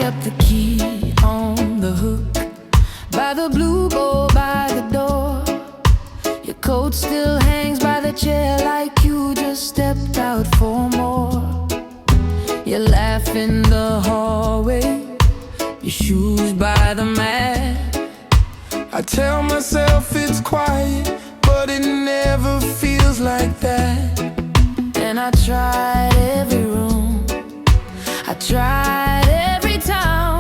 kept the key on the hook by the blue bowl by the door. Your coat still hangs by the chair like you just stepped out for more. You laugh in the hallway, your shoes by the mat. I tell myself it's quiet, but it never feels like that. And I tried every room, I tried every town,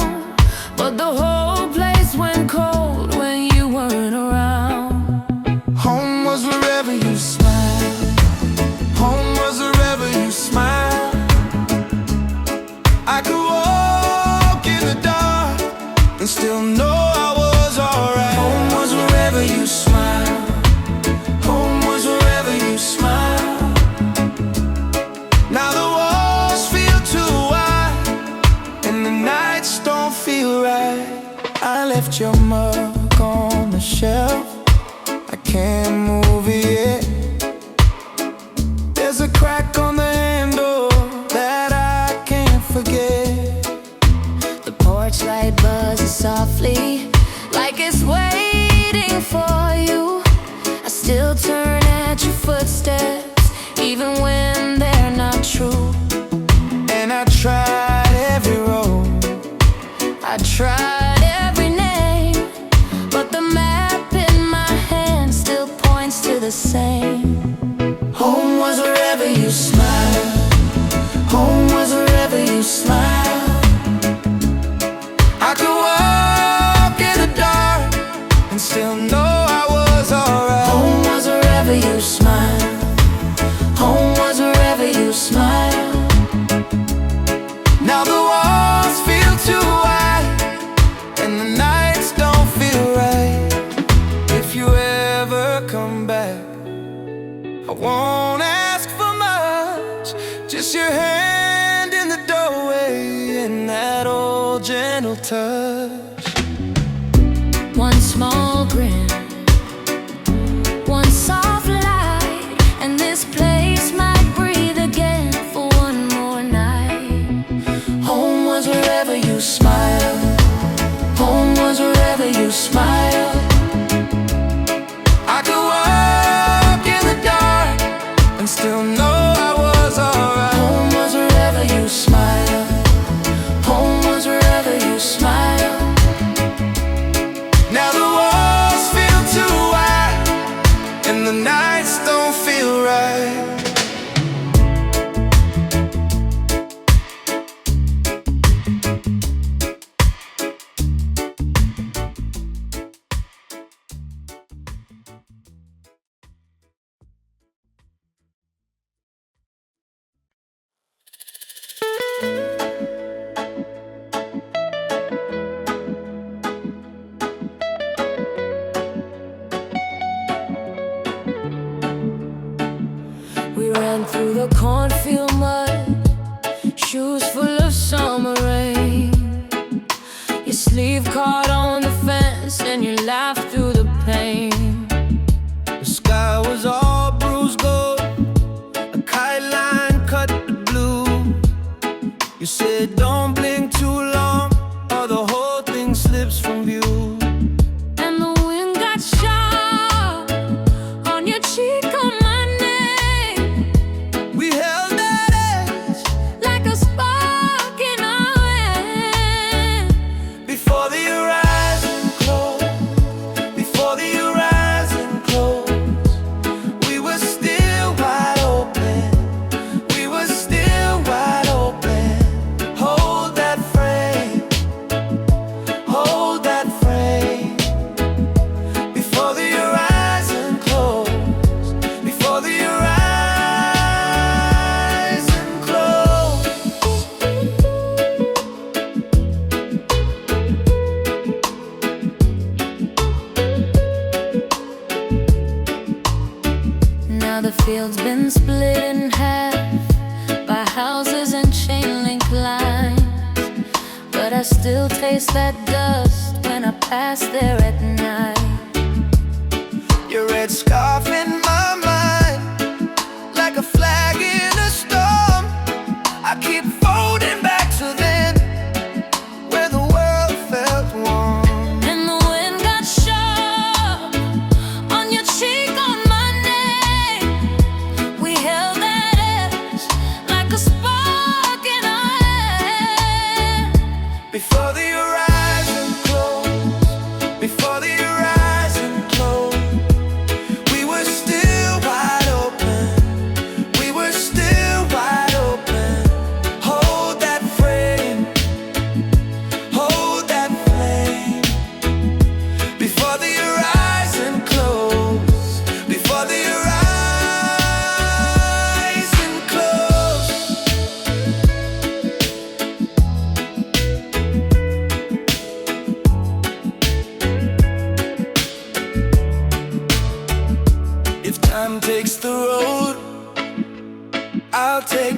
but the whole place went cold when you weren't around. Home was wherever you smile. Home was wherever you smile. I could walk in the dark and still know I was alright. Home was wherever you smile. Home was wherever you smile. Now the walls feel too wide and the nights don't feel right. I left your mug on the shelf, I can't move it yet. There's a crack on the handle that I can't forget. The porch light buzzes softly like it's waiting for you. I still turn at your footsteps even when they're not true. And I tried every road, I tried every name, but the map in my hand still points to the same. home was wherever you smile. Home was wherever you smile. I could walk in the dark and still know I was alright. Home was wherever you smile. Home was wherever you smile. Now the walls feel too wide and the nights don't feel right. If you ever come back, I won't ask for much, just your hand in the doorway and that old gentle touch. One small grin, one soft light, and this place might breathe again for one more night. Home was wherever you smile. Home was wherever you smile. I could walk in the dark and still know I was alright. Home was wherever you smile. Home was wherever you smile. Now the walls feel too wide and the nights don't feel right. We ran through the cornfield mud, shoes full of summer rain. Your sleeve caught on the fence and you laughed through the pain. The sky was all bruised gold, a kite line cut the blue. You said don't blink too long or the whole thing slips from view. And the wind got sharp on your cheek, on my neck, We held that edge like a spark in our hand. before the horizon closed, before the horizon closed. We were still wide open, we were still wide open. Hold that frame, hold that frame. Before the horizon closed, before the horizon closed. Now the field's been split in half by houses and chain link lines, but I still taste that dust when I pass there at night. Your red scarf in my mind, like a flag in a storm. I keep folding back to then,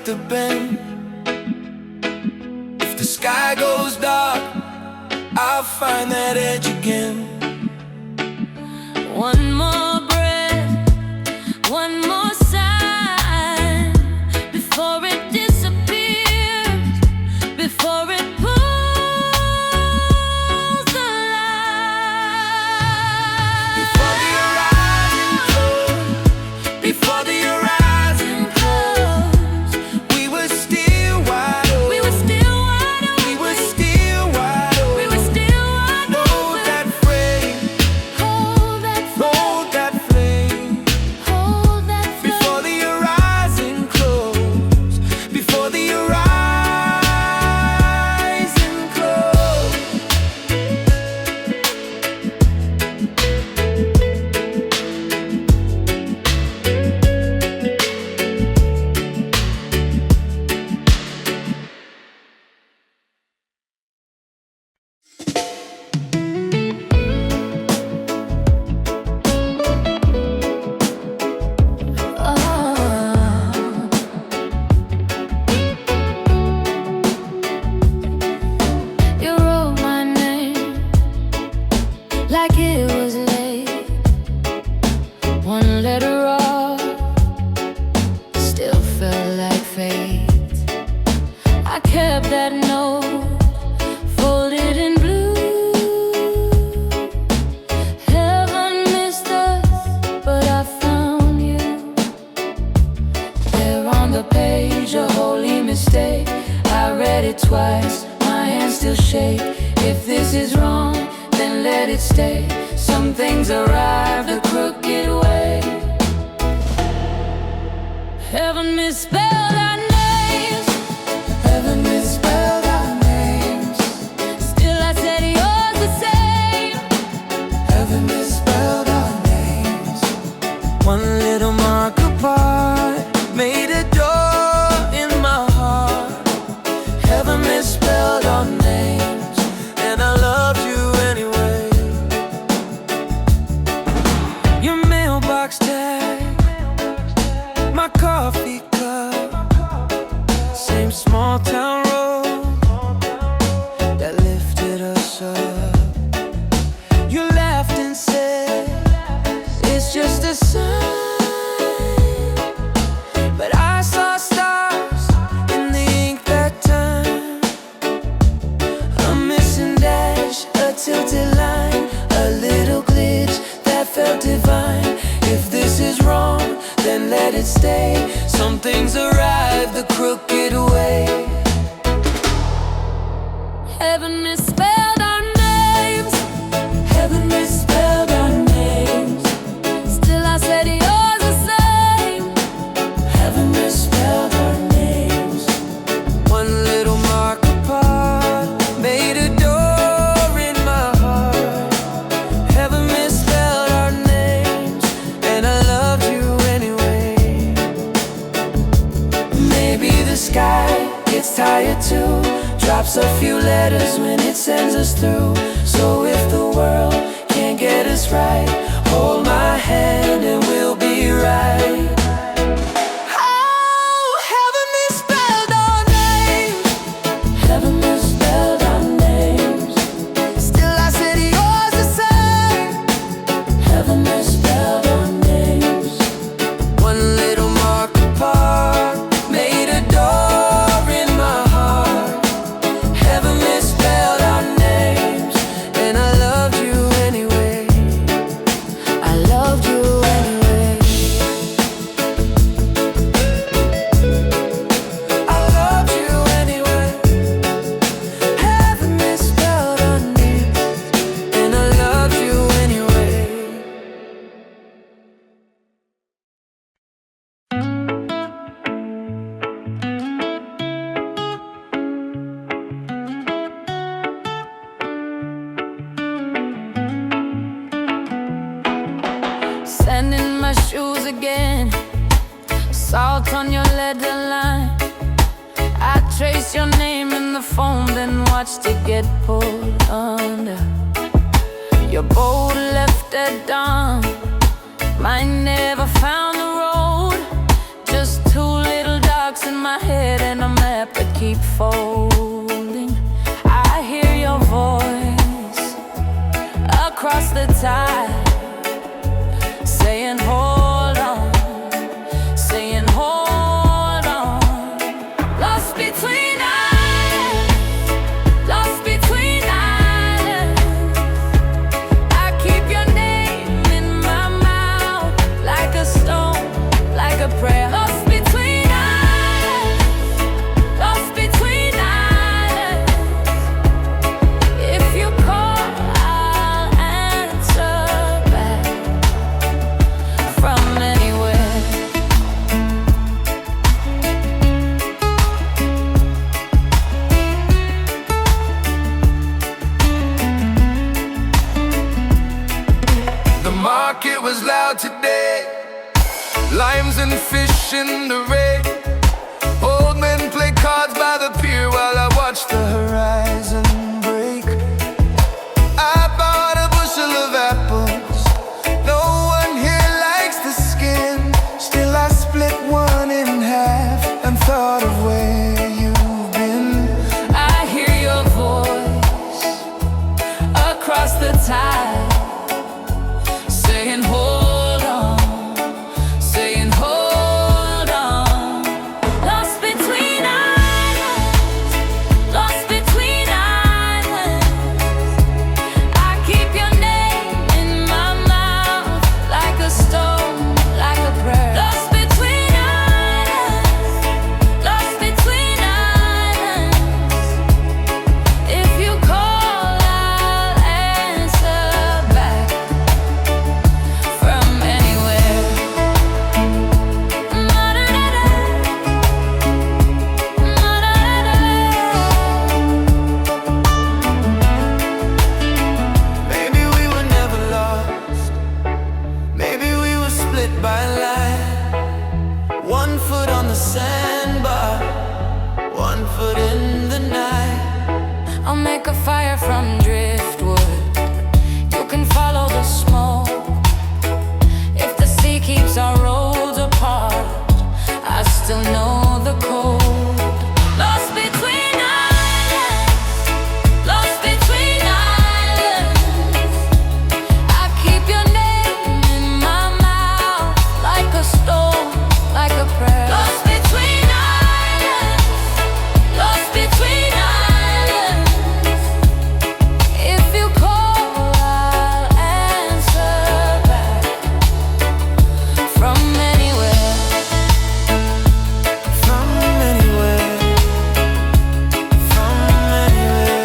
make the bend. If the sky goes dark, I'll find that edge again. One more breath, one more sign, before it disappears, before it pulls the line. Before the horizon closed, before the horizon closed, we were still wide open. We were still wide open. We were still wide open. We were still wide open. Hold that flame, Hold that flame. hold that flame. Hold that flame. Before the horizon closed, before the horizon closed. You wrote my name like it was late. One letter off, still felt like fate. I kept that note folded in blue. Heaven missed us, but I found you. There on the page, a holy mistake. I read it twice, my hands still shake. If this is wrong, then let it stay. Some things arrive the crooked way. Heaven misspelled our names. Heaven misspelled our names. Still I said yours the same. Heaven misspelled our names. One little mark apart made a door in my heart. Heaven misspelled our names, and I loved you anyway. Your mailbox tag, my coffee cup, same small town road that lifted us up. You laughed and said, it's just a sign. But I saw stars in the ink that time. A missing dash, a tilted line, a little glitch that felt divine. If this is wrong, then let it stay. Some things arrive the crooked way. Heaven misspelled our names. Heaven misspelled our names. Still I said yours the same. Heaven misspelled our names. One little mark apart made a door in my heart. Heaven misspelled our names, and I loved you anyway. Maybe the sky gets tired too, drops a few letters when it sends us through. So if the world can't get us right, hold my hand and we'll be right. Oh, heaven misspelled our names. Heaven misspelled our names. Still I said yours the same. Heaven misspelled our names. One little mark apart made a door in my heart. Heaven misspelled our names, and I loved you anyway. I loved you anyway. I loved you anyway. Heaven misspelled our names, and I loved you anyway. Sand in my shoes again, salt on your leather line. I trace your name in the foam, then watched it get pulled under. Your boat left at dawn, mine never found the road. Just two little dark thoughts in my head and a map that keep folding. I hear your voice across the tide, saying hold on, saying hold on. Lost between islands, lost between islands. I keep your name in my mouth like a stone, like a prayer. Lost between islands, lost between islands. If you call, I'll answer back from anywhere. The market was loud today, limes and fish in the rain. Old men play cards by the pier while I watch the horizon break. I bought a bushel of apples, no one here likes the skin. Still I split one in half and thought of where you've been. I hear your voice across the tide, saying hold on, saying hold on. Lost between islands, lost between islands. I keep your name in my mouth like a stone, like a prayer. Lost between islands, lost between islands. If you call, I'll answer back from anywhere. Maybe we were never lost, maybe we were split by light. One foot on the sandbar, one foot in the night. I'll make a fire from driftwood. You can follow the smoke. If the sea keeps our roads apart, I still know the code. Lost between islands, lost between islands. I keep your name in my mouth like a stone, like a prayer. Lost between islands, lost between islands. If you call, I'll answer back from anywhere. From anywhere, from anywhere.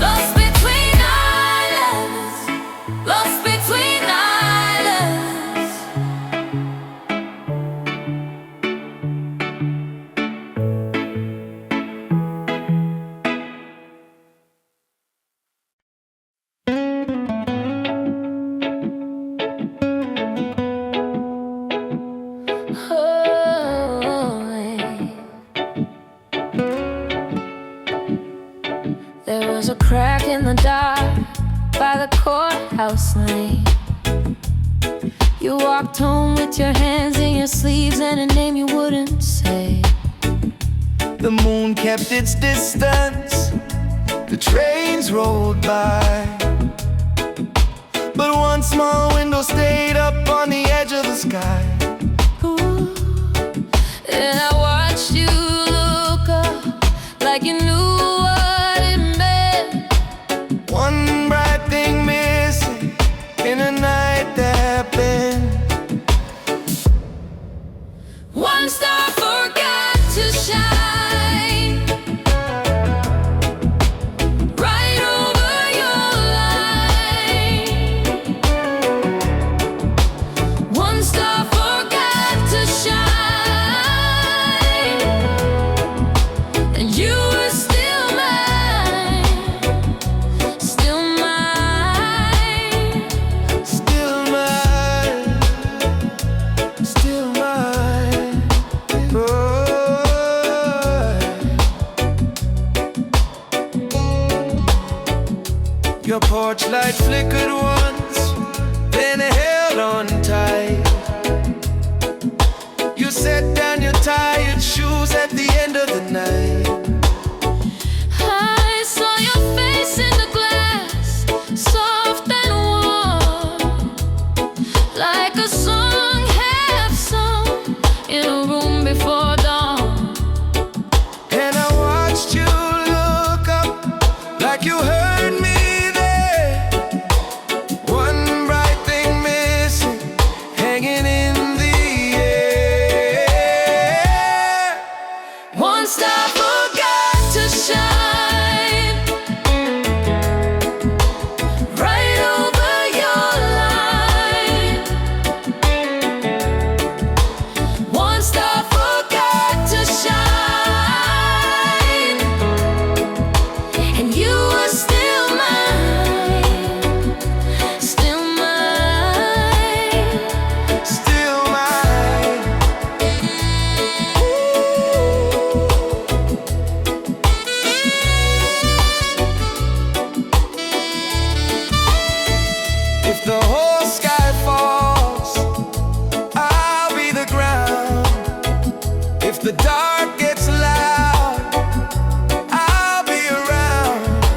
Lost between islands, lost between islands. There was a crack in the dark by the courthouse lane. You walked home with your hands in your sleeves and a name you wouldn't say. The moon kept its distance, the trains rolled by, but one small window stayed up on the edge of the sky. Ooh. And I watched you look up like you knew what it meant. One bright thing missing in a night that bent. One star forgot to shine right over your line. One star forgot to shine, and you were still mine, still mine. Still mine, still mine. Oh. Your porch light flickered once, then it held on tight. set down your tired shoes at the end of the night. I saw your face in the glass, soft and warm, like a song half sung in a room before dawn. And I watched you look up like you heard me there. One bright thing missing, hanging in the air. One star forgot to shine, right over your line. One star forgot to shine, and you were still mine, still mine, Still mine. If the whole sky falls, I'll be the ground. If the dark gets loud, I'll be around.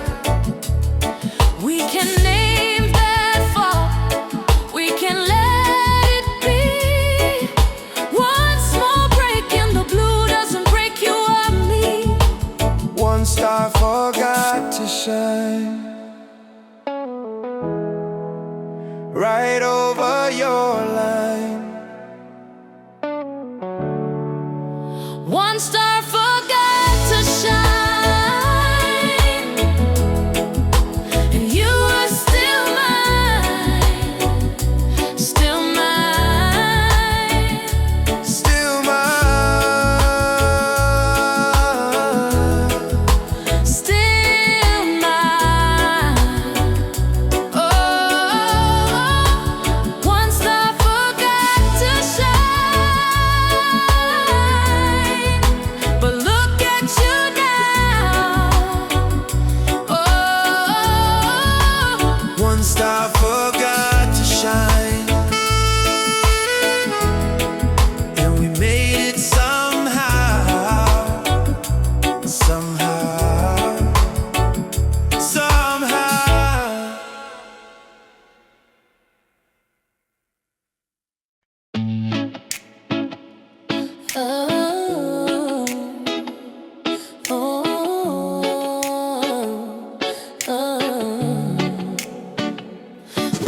We can name that fall, we can let it be. One small break in the blue doesn't break you or me. One star forgot to shine, right over your line. One star forgot to shine, and you are still mine, still mine, Still mine. still mine. Oh, one star forgot to shine, but look at you now. Oh, One star forgot to shine, and we made it somehow, somehow, somehow.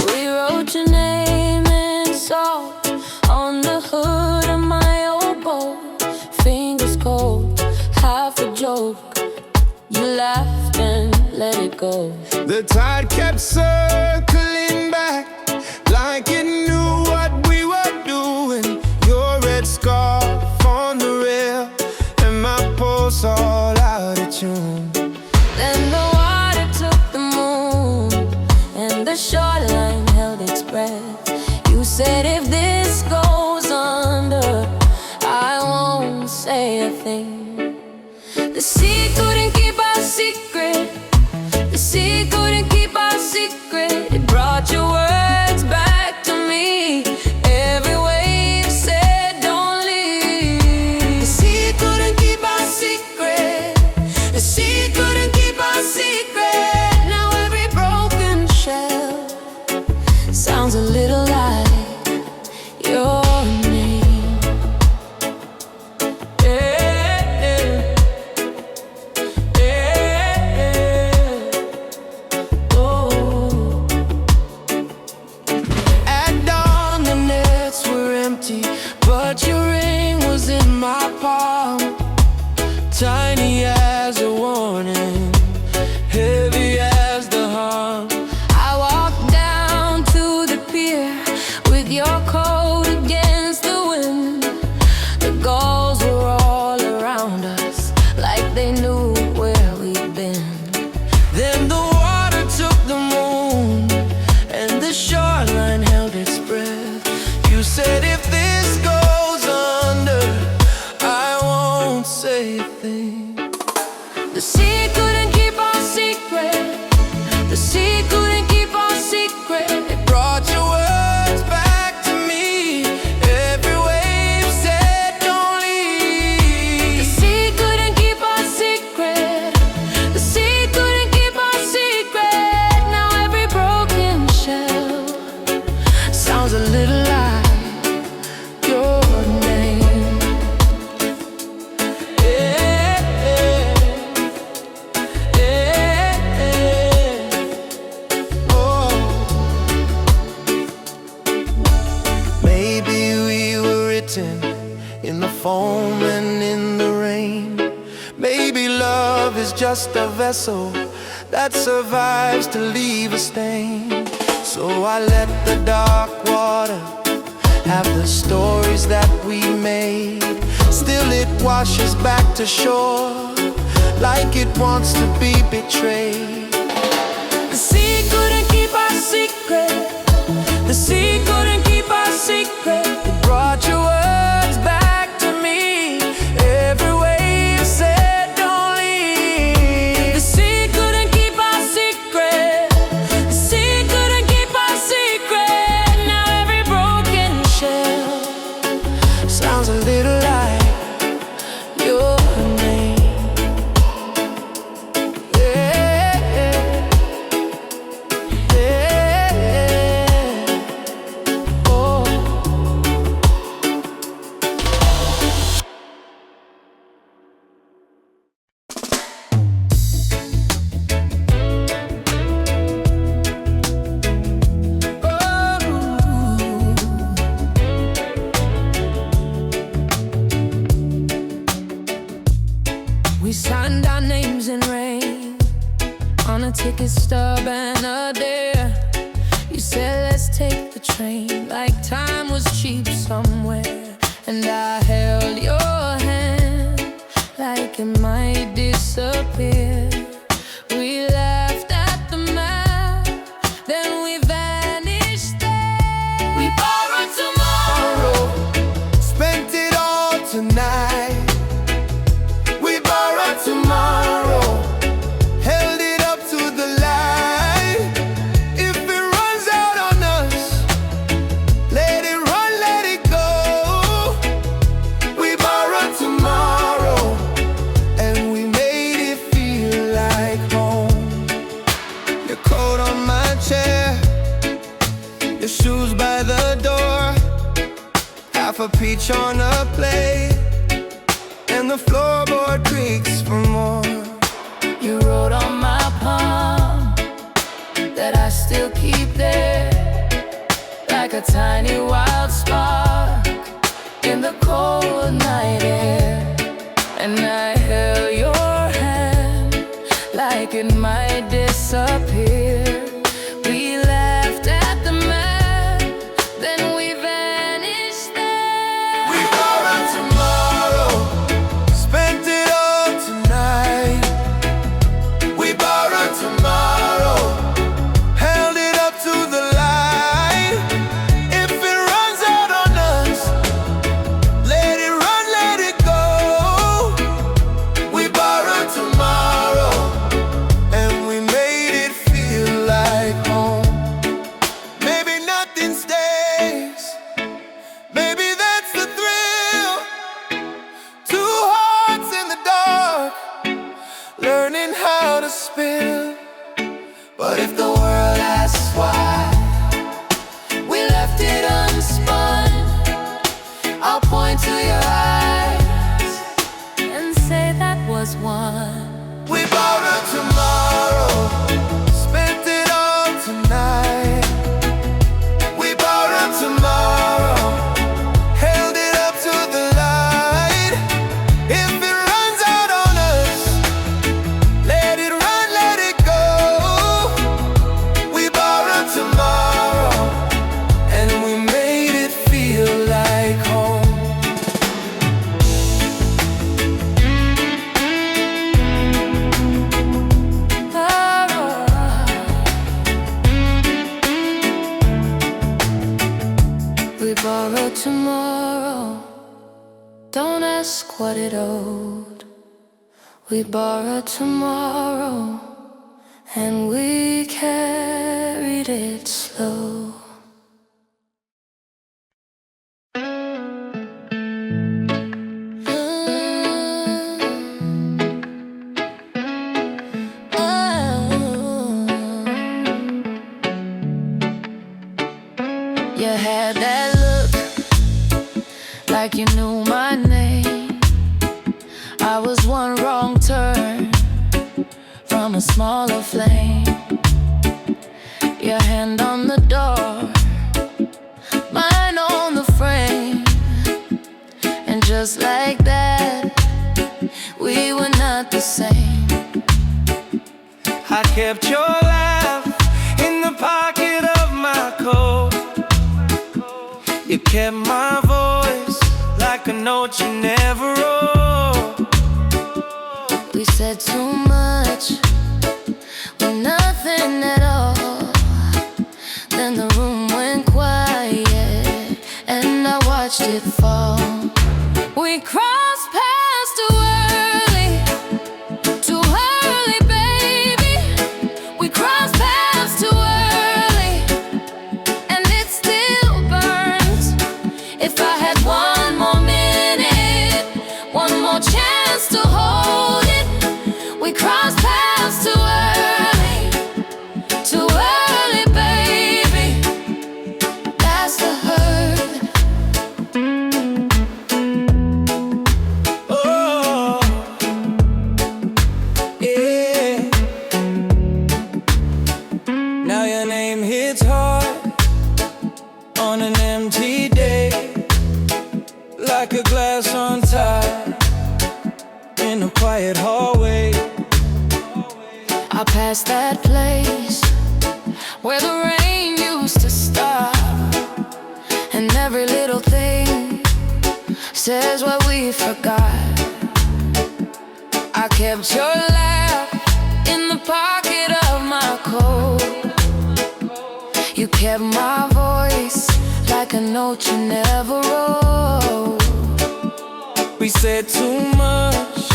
We wrote your name in salt on the hood of my old boat. Fingers cold, half a joke. You laughed and let it go. The tide kept circling back like it knew what we were doing. Your red scarf on the rail and my pulse all out of tune. Then the water took the moon and the shoreline held its breath. You said if this goes under, I won't say a thing. The sea couldn't keep our secret. The sea couldn't keep our secret. It brought your words back to just a vessel that survives to leave a stain. So I let the dark water have the stories that we made. Still it washes back to shore like it wants to be betrayed. The sea couldn't keep our secret. The sea couldn't keep our secret. It brought your words back to me. Every wave said don't leave. The sea couldn't keep our secret. The sea couldn't keep our secret. Now every broken shell sounds a little like your name. We signed our names in rain on a ticket stub and a dare. You said let's take the train like time was cheap somewhere. And I held your hand like it might disappear. We laughed at the map, then we vanished there. We borrowed tomorrow, spent it all tonight. Tomorrow, held it up to the light. If it runs out on us, let it run, let it go. We borrowed tomorrow, and we made it feel like home. Your coat on my chair, your shoes by the door, half a peach on a plate, and the floorboard creaks for more. You wrote on my palm that I still keep there, like a tiny wild spark in the cold night air. And I held your hand like it might disappear. We laughed at the map, then we vanished there. We borrowed tomorrow, spent it all tonight. We borrowed tomorrow, held it up to the light. If it runs out on us, let it run, let it go. We borrowed tomorrow, and we made it feel like home. Maybe nothing stays, maybe that's the thrill. Two hearts in the dark, learning how to spin. But if the world asks why we left it unspun, I'll point to your eyes and say that was one. We borrowed tomorrow, spent it all tonight. We borrowed tomorrow, held it up to the light. If it runs out on us, let it run, let it go. We borrowed tomorrow, and we made it feel like home. We borrowed tomorrow, don't ask what it owed. We borrowed tomorrow, and we carried it slow. You had that look like you knew my name. I was one wrong turn from a smaller flame. Your hand on the door, mine on the frame. And just like that, we were not the same. I kept your laugh in the pocket of my coat. You kept my voice like a note you never wrote. We said too much with nothing at all. Then the room went quiet and I watched it fall. We crossed paths too early, baby. We crossed paths too early, and it still burns. If I had one more minute, one more chance to hold it. We crossed paths too early, baby. That's the hurt. Oh, yeah. Now your name hits hard on an empty day, like a glass on top in a quiet hallway. I passed that place where the rain used to stop, and every little thing says what we forgot. I kept your laugh in the pocket of my coat. You kept my voice like a note you never wrote. We said too much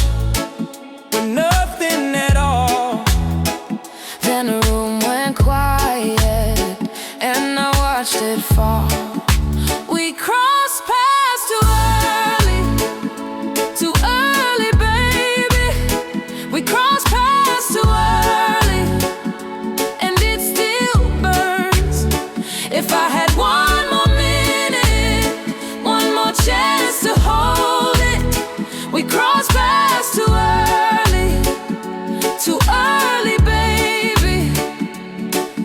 with nothing at all. Then the room went quiet and I watched it fall. We crossed paths too early, baby. We crossed paths too early, and it still burns. If I had one more minute, one more chance to hold it. We crossed paths too early, baby.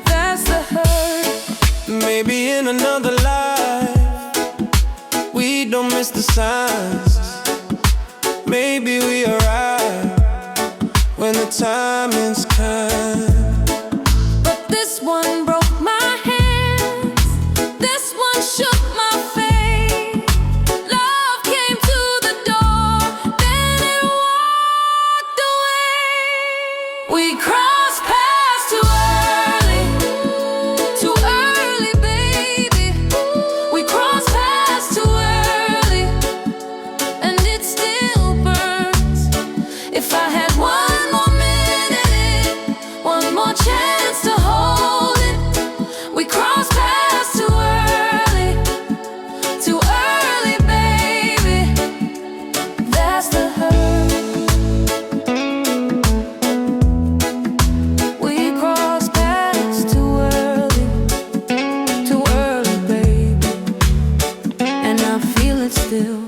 That's the hurt. Maybe in another life we don't miss the signs. Maybe we arrive when the timing's kind. But this one broke my hands. This one shook my faith. Love came to the door, then it walked away. We crossed paths too early, baby. We crossed paths too early, and it still burns. If I had one more minute, one more chance to hold it. We crossed paths too early, baby. That's the hurt. We crossed paths too early, baby. And I feel it still.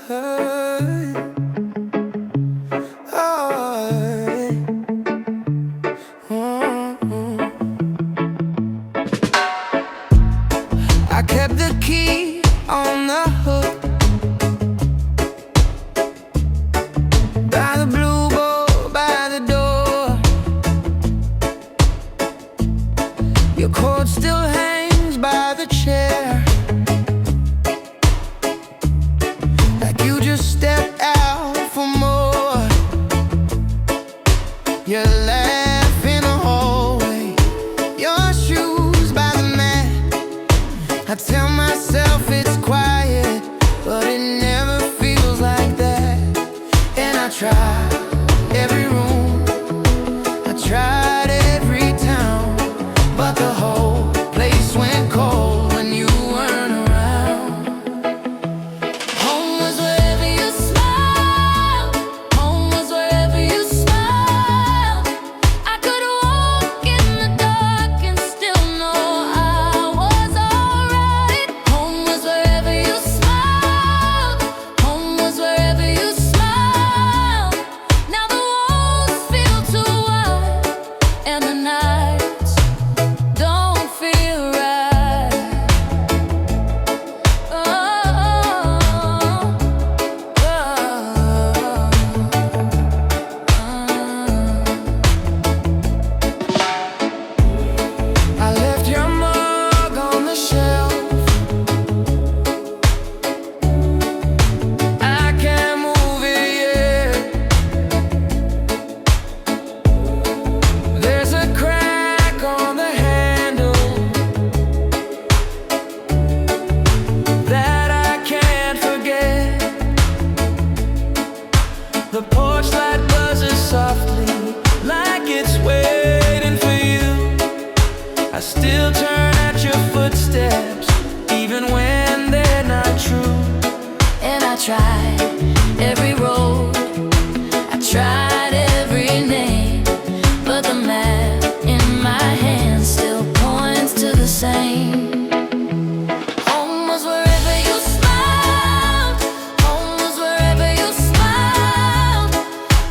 Hey, hey. I kept the key on the hook by the blue bowl by the door. Your coat still hangs by the chair, like you just stepped out for more. You're laughing in the hallway, your shoes by the mat. I tell myself it's quiet, but it never feels like that. And I try every room, I tried every town, but the whole place went cold when you weren't around. Home was wherever you smiled. Home was wherever you smiled. I could walk in the dark and still know I was alright. Home was wherever you smiled. Home was wherever you smiled. the porch light buzzes softly, like it's waiting for you. I still turn at your footsteps, even when they're not true. And I tried every road, I tried every name, but the map in my hand still points to the same. Home was wherever you smiled, home was wherever you smiled.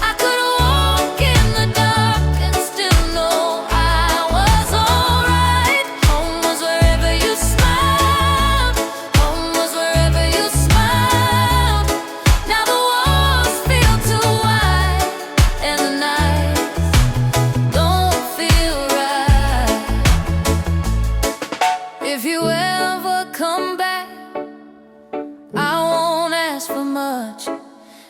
I could walk in the dark and still know I was alright. Home was wherever you smiled, home was wherever you smiled. Now the walls feel too wide and the nights don't feel right. If you ever come back, I won't ask for much,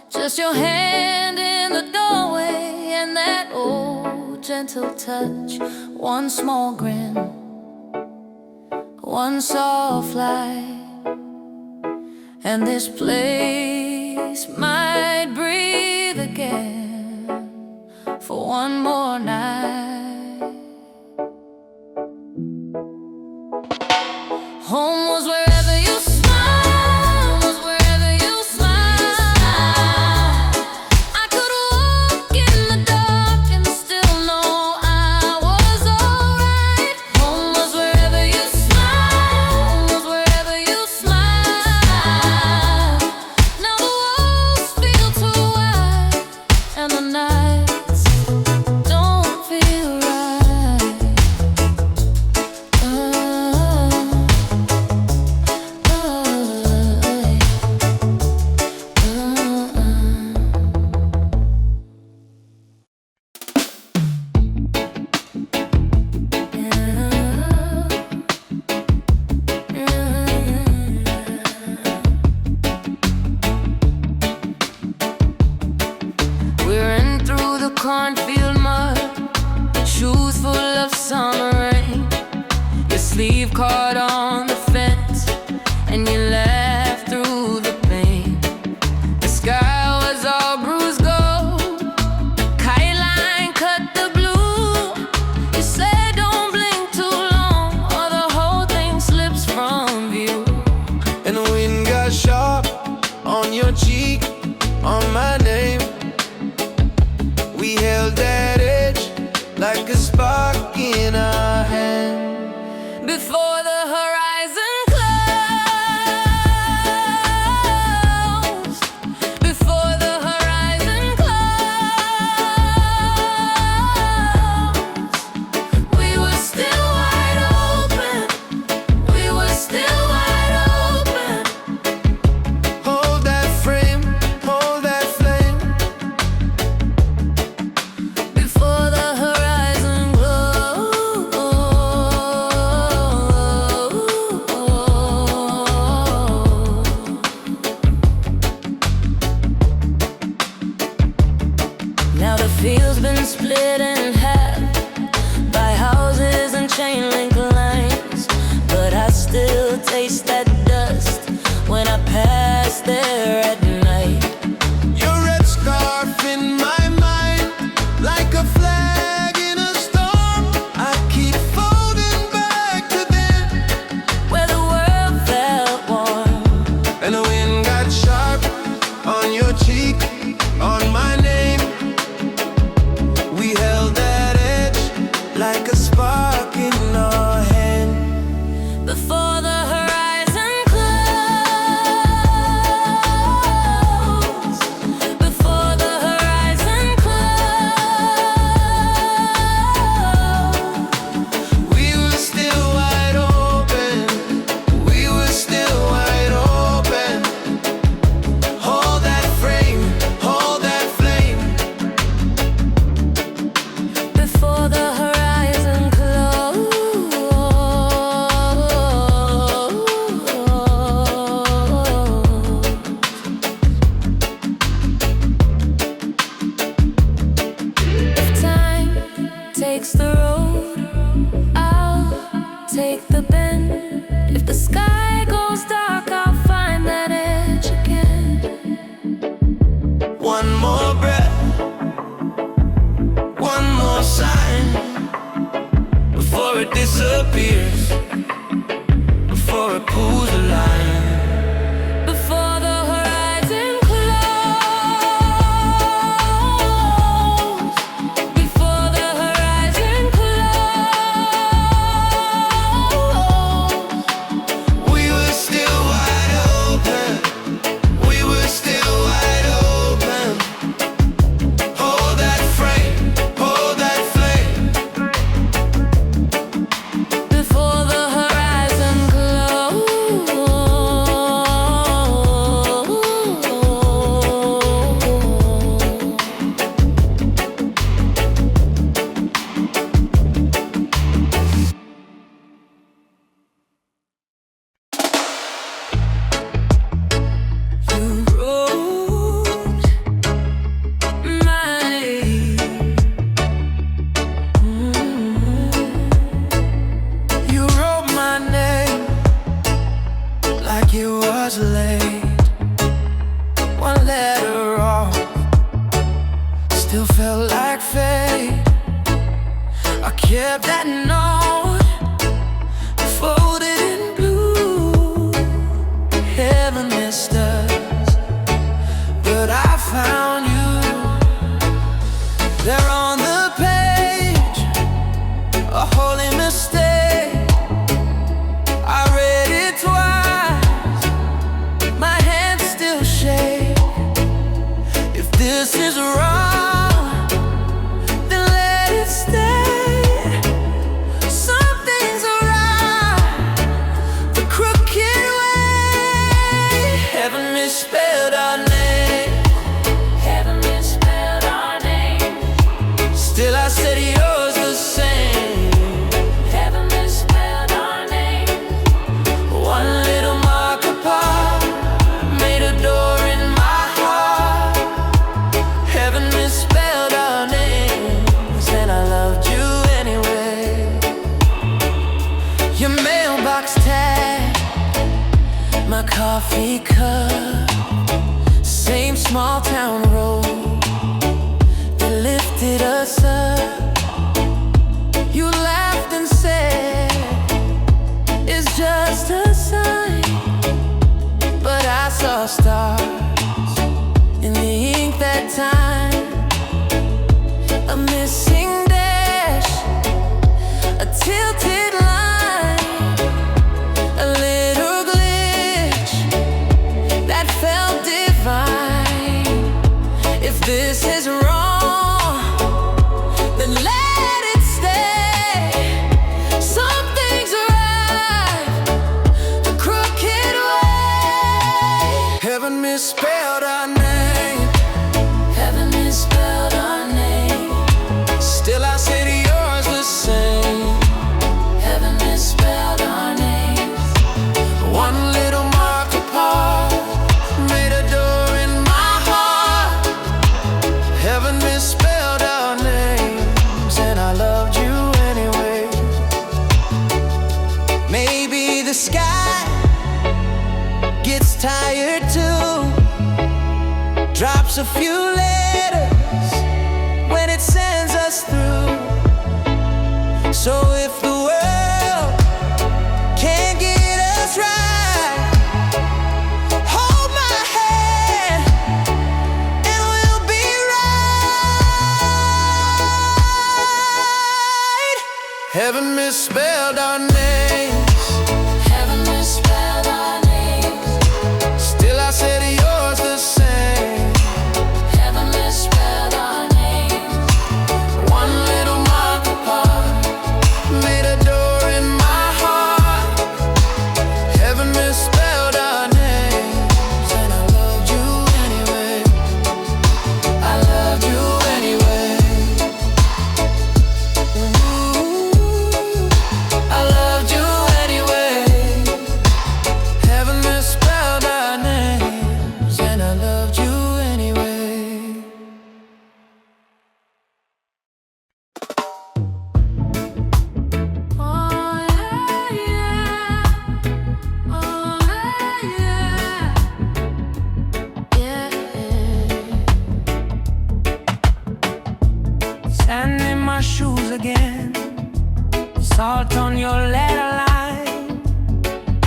just your hand in the doorway and that old gentle touch. One small grin, one soft light, and this place might breathe again for one more night. Home was wherever you smiled, was wherever you smiled. I could walk in the dark and still know I was alright. Home was wherever you smiled, was wherever you smiled. Now the walls feel too wide and the nights don't feel right. We're in through the cornfield mud, shoes full of summer rain, your sleeve caught on the fence, and you laughed through the pain. The sky was all bruised gold, kite line cut the blue. You said don't blink too long or the whole thing slips from view. And the wind got sharp on your cheek, on my name. We held that edge like a spark in our hand. Before the horizon closed, before the horizon closed, we were still wide open, we were still wide open. Hold that frame, hold that flame. Before the horizon closed. Now the field's been split in half by houses and chain link lines, but I still taste that dust when I pass there at night. Your red scarf in my mind, like a flag in a storm. I keep folding back to then, Where the world felt warm. and the wind got sharp on your cheek, on my name. We held that edge like a spark in our hand. Before the horizon closed, before the horizon closed. We were still wide open, we were still wide open. Hold that frame, hold that flame. Before the horizon closed. If time takes the road, I'll take the bend. If the sky goes dark, I'll find that edge again. One more breath. disappears before it pulls the line. Before the horizon close, before the horizon close, We were still wide open. We were still wide open. Hold that frame, hold that flame. before the horizon close. You wrote my name. You wrote my name like it was late. One letter off, still felt like fate. I kept that note folded in blue. Heaven missed us, but I found you there on the page. A holy mistake. I read it twice, my hands still shake. If this is wrong, then let it stay. Something's right, the crooked way. Heaven misspelled our name. Heaven misspelled our name. Still I said yours the same. Heaven misspelled our name. One little mark apart made a door in my heart. Heaven misspelled our names, and I loved you anyway. Your mailbox tag, my coffee cup, same small town road that lifted us up. You laughed and said, it's just a sign. But I saw stars in the ink that time. A missing dash, a tilted line, a little glitch that felt divine. If this is wrong, then let it stay. Something's right, the crooked way. Heaven misspelled our name. Heaven misspelled our name. Still I say to yours the same. Heaven misspelled our name. One little mark apart made a door in my heart. Heaven misspelled our names, and I loved you anyway. Maybe the sky gets tired too, drops a few letters when it sends us through. So if the world can't get us right, hold my hand and we'll be right. Heaven misspelled our names. Heaven misspelled our names. Still I say to yours the same. Heaven misspelled our names. One little mark apart made a door in my heart. Heaven misspelled our names, and I loved you anyway. I loved you anyway. Ooh, I love your letter line.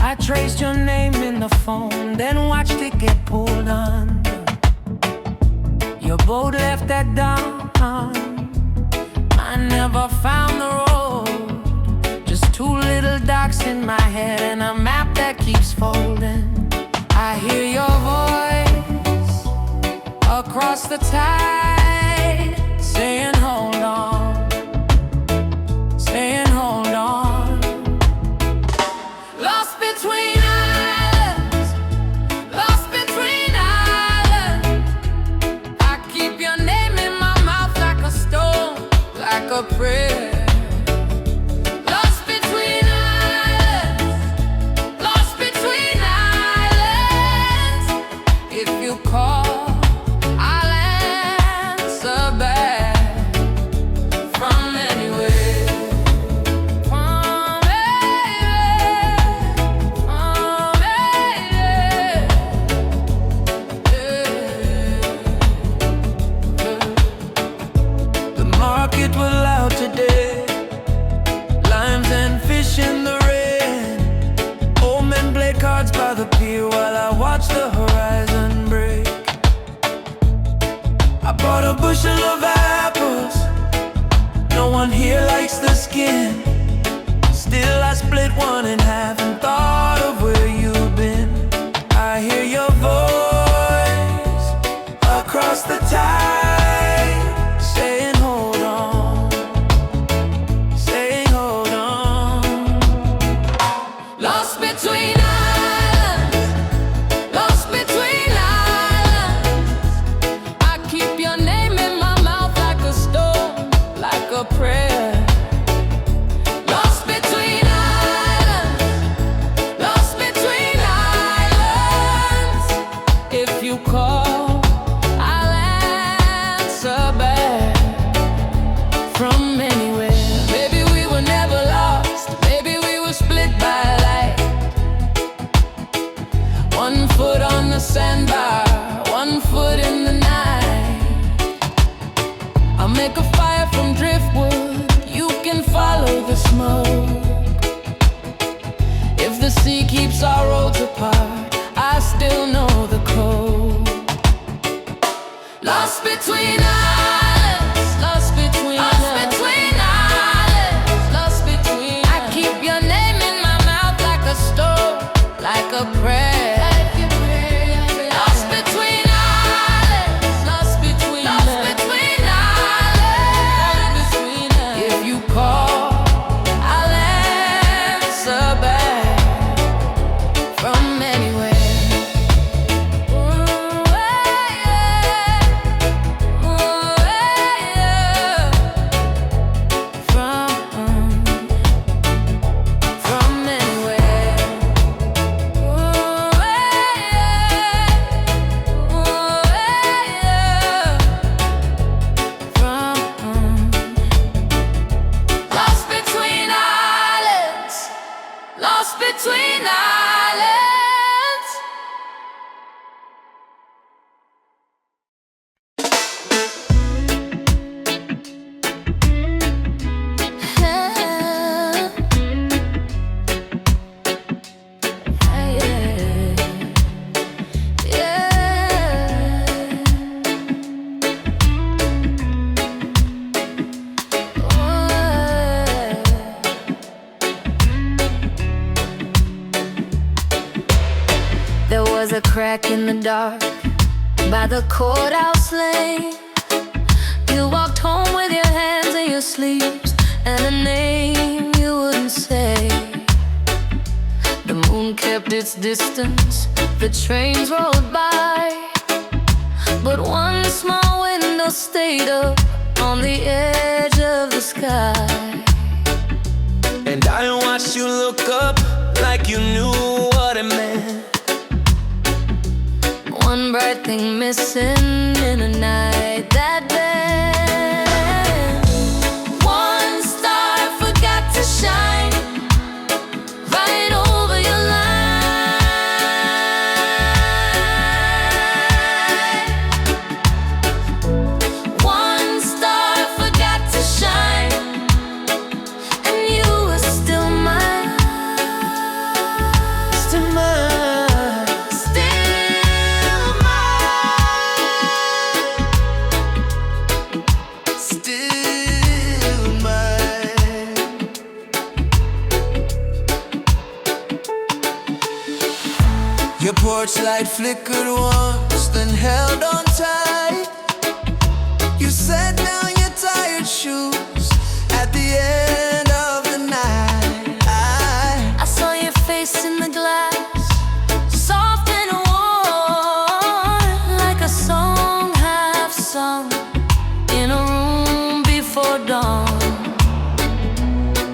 I traced your name in the phone, then watched it get pulled under. Your boat left at dawn. I never found the road. Just two little dots in my head and a map that keeps folding. I hear your voice across the tide, saying hold on, saying hold on. Lost between islands, lost between islands. I keep your name in my mouth like a stone, like a prayer. Lost between islands, lost between islands. If you call, I'll answer back from anywhere. From anywhere. The market was loud today, limes and fish in the rain. Old men play cards by the pier while I watch the horizon break. I bought a bushel of apples, no one here likes the skin. Still I split one in half and thought of where you've been. I hear your voice across the tide, saying hold on, saying hold on. Lost between islands, lost between islands. I keep your name in my mouth like a stone, like a prayer. Lost between islands, lost between islands. If you call, I'll answer back from anywhere. Maybe we were never lost, maybe we were split by light. One foot on the sandbar, one foot in the night. I'll make a fire from driftwood, you can follow the smoke. If the sea keeps our roads apart, I still know the code. Lost between islands, lost between islands, lost between. I keep your name in my mouth like a stone, like a prayer. Lost between islands, lost between islands. If you call, I'll answer back from anywhere. From anywhere. Lost between islands, lost between islands. There was a crack in the dark by the courthouse lane. You walked home with your hands in your sleeves and a name you wouldn't say. The moon kept its distance, the trains rolled by, but one small window stayed up on the edge of the sky. And I watched you look up like you knew what it meant. One bright thing missing in a night that bad. One star forgot to shine right over your life. One star forgot to shine, and you were still mine. torchlight flickered once, then held on tight. You set down your tired shoes at the end of the night. I saw your face in the glass, soft and warm, like a song half sung in a room before dawn.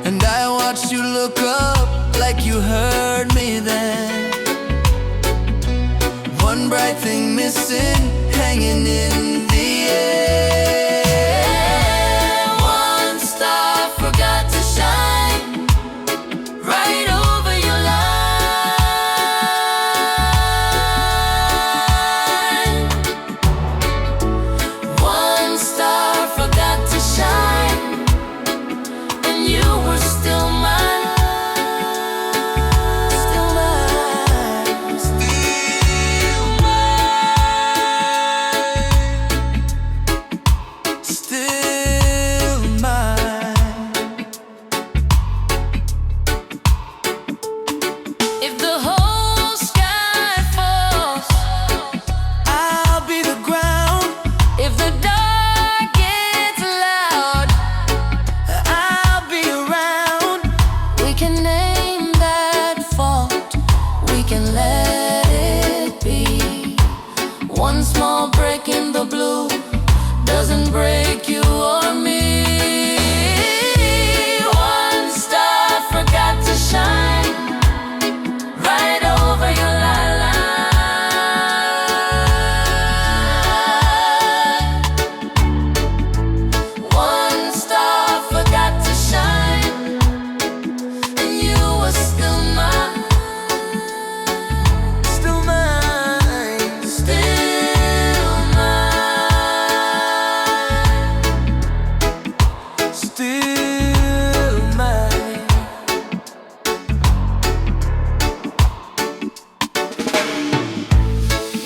And I watched you look up like you heard me then. One bright thing missing, hanging in the air. One star forgot to shine right over your line. One star forgot to shine, and you were still mine. Still mine. Still mine. If the whole sky falls, I'll be the ground. if the dark gets loud, I'll be around. we can name that fault, we can let it be. One small break in the blue doesn't break you or me. One star forgot to shine right over your line. One star forgot to shine, and you were still mine. Still mine. Still mine. Still mine.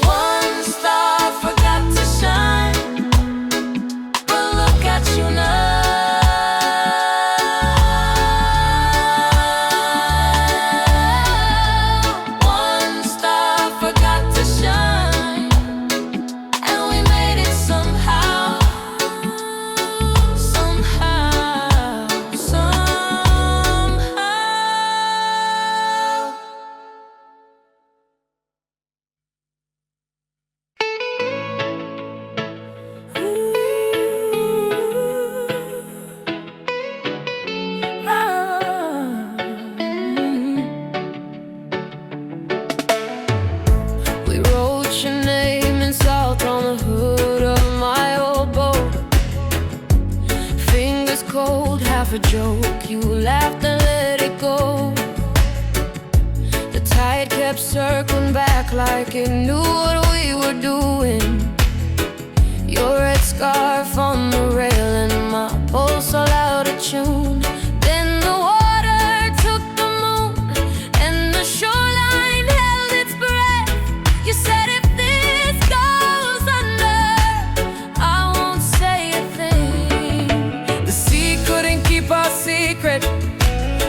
One star forgot to shine, but look at you now. One star forgot to shine, and we made it somehow. Somehow, somehow. We wrote your name in salt on the hood of my old boat. Fingers cold, half a joke. You laughed and let it go. The tide kept circling back like it knew what we were doing. Your red scarf on the rail and my pulse all out of tune. Then the water took the moon and the shoreline held its breath. You said if this goes under, I won't say a thing. The sea couldn't keep our secret.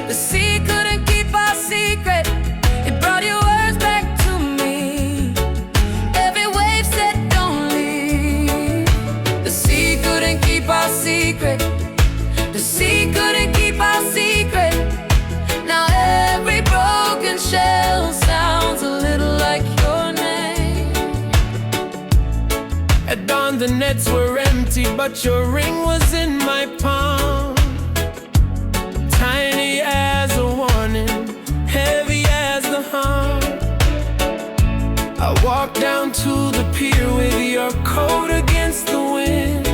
The sea couldn't keep our secret. It brought your words back to me. Every wave said don't leave. The sea couldn't keep our secret. The sea couldn't keep our secret. Now every broken shell sounds a little like your name. At dawn the nets were empty, but your ring was in my palm. Tiny as a warning, heavy as the harm. I walked down to the pier with your coat against the wind.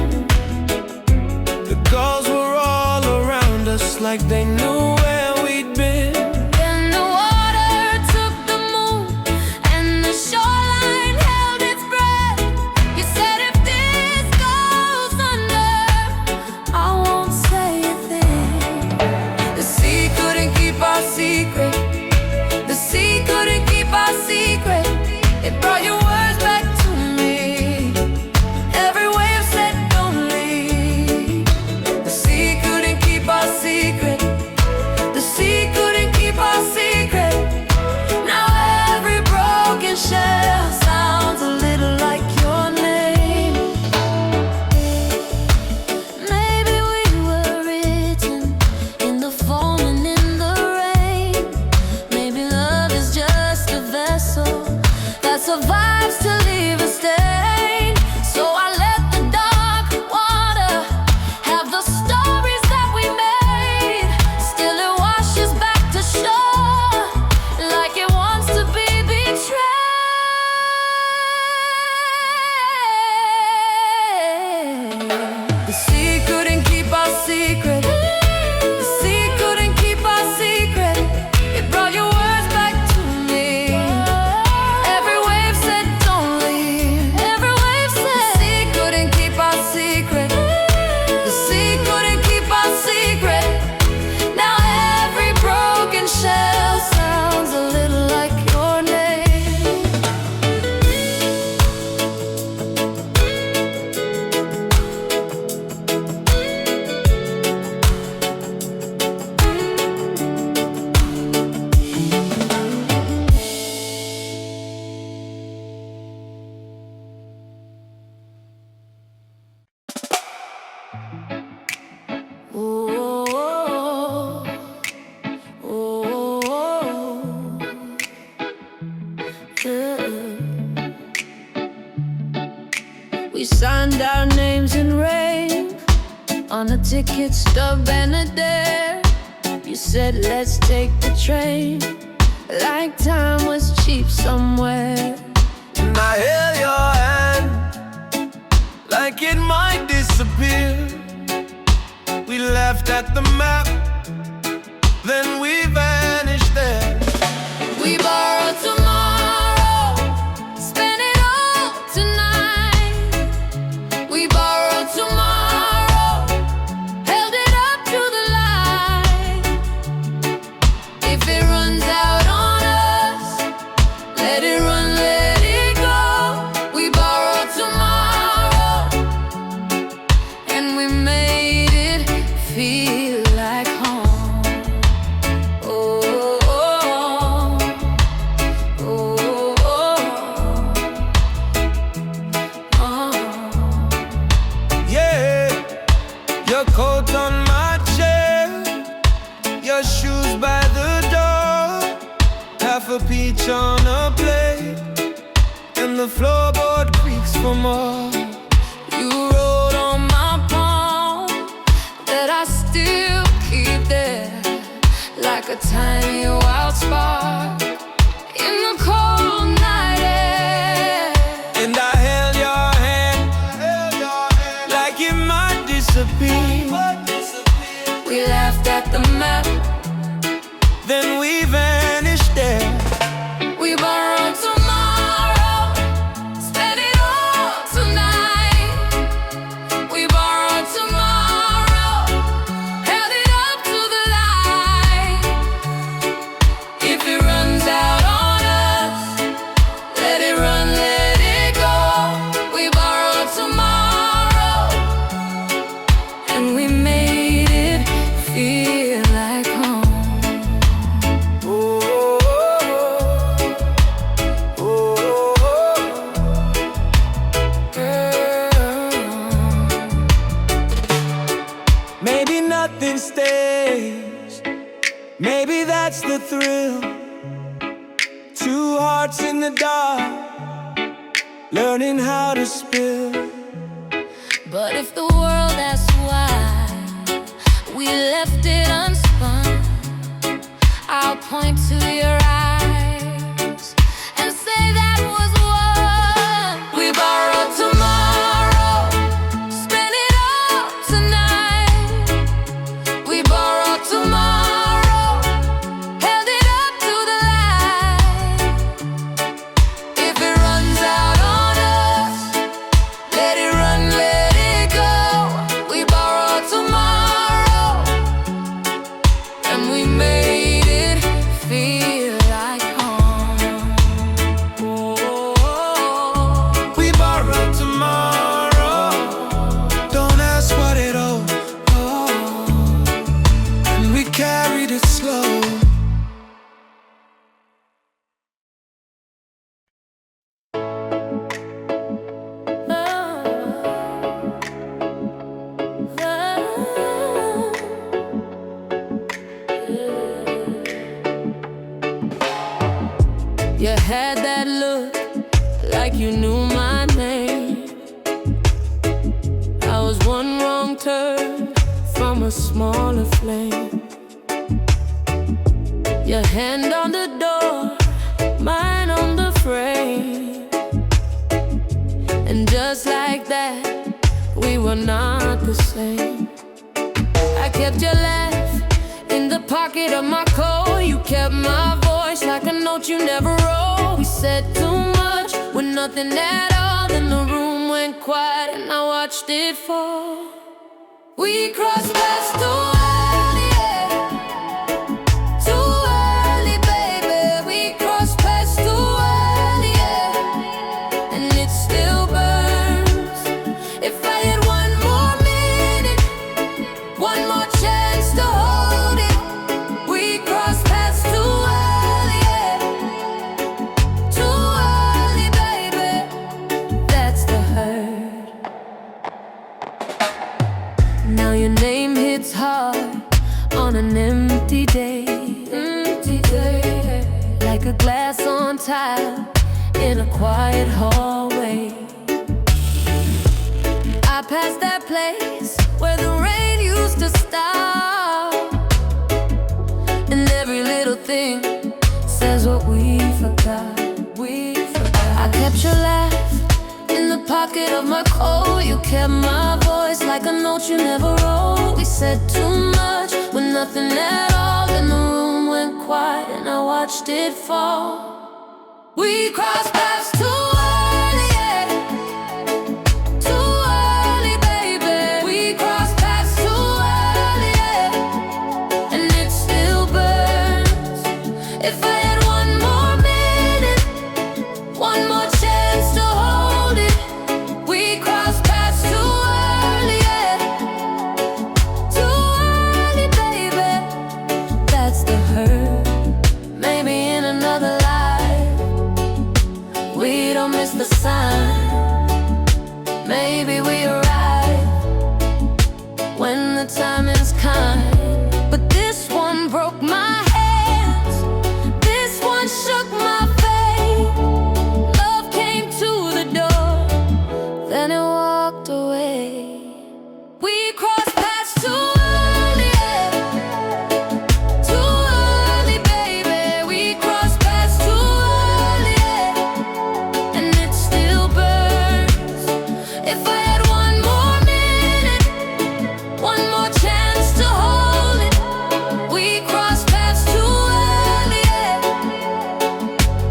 The gulls were all around us like they knew where we'd been. Then the water took the moon and the shoreline held its breath. You said if this goes under, I won't say a thing. The sea couldn't keep our secret. The sea couldn't keep our secret. It brought your words back to me. Every wave said don't leave. The sea couldn't keep our secret. Oh, oh, oh, yeah. We signed our names in rain on a ticket stub and a dare. You said let's take the train, like time was cheap somewhere. And I held your hand like it might disappear. We left at the map, then we vanished there. We borrowed tomorrow, spend it all tonight. We borrowed tomorrow, held it up to the light. If it runs out on us, let it run, let it go. We borrowed tomorrow, and we made it feel like home. Oh, oh, oh, oh, oh. Yeah, your coat on my chair, your shoes by the door, half a peach on a plate, and the floorboard creaks for more. You wrote on my palm that I still keep there, like a tiny wild spark in the cold night air. And I held your hand like it might disappear. We laughed at the map, Then we vanished there. we borrowed tomorrow, spend it all tonight. We borrowed tomorrow, held it up to the light. If it runs out on us, let it run, let it go. We borrowed tomorrow, and we made it feel like home. Maybe nothing stays. Maybe that's the thrill. Two hearts in the dark, learning how to spill. But if the world asks why we left it unspun, I'll point to your eyes and say that was what we borrowed tomorrow, spend it all tonight. We borrowed tomorrow, held it up to the light. If it runs out on us, let it run, let it go. We borrowed tomorrow, and we made it feel like home. Oh, We borrowed tomorrow. Don't ask what it owed. And we carried it slow. you had that look like you knew my name. I was one wrong turn from a smaller flame. Your hand on the door, mine on the frame. And just like that, we were not the same. I kept your laugh in the pocket of my coat. You kept my voice like a note you never wrote. We said too much with nothing at all. Then the room went quiet and I watched it fall. We crossed paths too early, yeah. Too early, baby. We crossed paths too early, yeah. And it still burns. If I had one more minute, one more chance to hold it. We crossed paths too early, yeah. Too early, baby. That's the hurt. Now your name hits hard on an empty day, like a glass on tile in a quiet hallway. I passed that place where the rain used to stop, and every little thing says what we forgot. I kept your laugh in the pocket of my coat. You kept my voice like a note you never wrote. We said too much with nothing at all. Then the room went quiet and I watched it fall. We crossed paths too early, yeah. Too early, baby. We crossed paths too early, yeah. And it still burns. If I had one more minute, one more chance to hold it. We crossed paths too early, yeah. Too early, baby. That's the hurt. Maybe in another life we don't miss the sign. Maybe we arrive when the timing's kind. But this one broke my hands. This one shook my faith. Love came to the door, then it walked away. We crossed paths too early, yeah. Too early, baby. We crossed paths too early, yeah. And it still burns. If I had one more minute, one more chance to hold it. We crossed paths too early, yeah.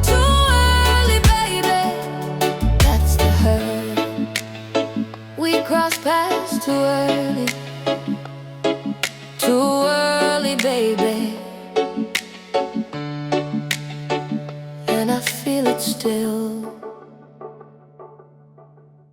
Too early, baby. That's the hurt. We crossed paths too early. Too early, baby. And I feel it still.